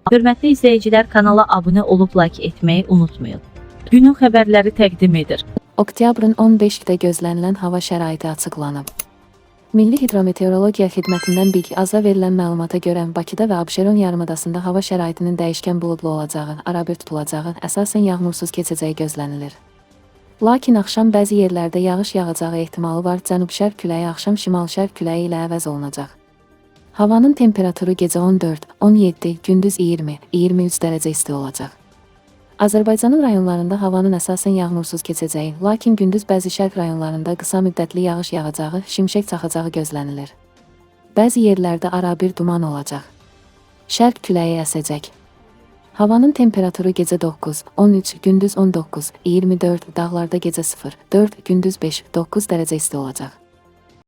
Hörmətli izləyicilər, kanala abunə olub like etməyi unutmayın. Günün xəbərləri təqdim edir. Oktyabrın 15-də gözlənilən hava şəraiti açıqlanıb. Milli Hidrometeorologiya Xidmətindən BİQ-AZA verilən məlumata görə Bakıda və Abşeron yarımadasında hava şəraitinin dəyişkən buludlu olacağı, arabir tutulacağı, əsasən yağmursuz keçəcəyi gözlənilir. Lakin axşam bəzi yerlərdə yağış yağacağı ehtimalı var. Cənub-şərq küləyi axşam şimal-şərq küləyi ilə əvəz olunacaq. Havanın temperaturu gecə 14-17, gündüz 20-23 dərəcə isti olacaq. Azərbaycanın rayonlarında havanın əsasən yağmursuz keçəcəyi, lakin gündüz bəzi şərq rayonlarında qısa müddətli yağış yağacağı, şimşək çaxacağı gözlənilir. Bəzi yerlərdə arabir duman olacaq. Şərq küləyi əsəcək. Havanın temperaturu gecə 9-13, gündüz 19-24, dağlarda gecə 0-4, gündüz 5-9 dərəcə isti olacaq.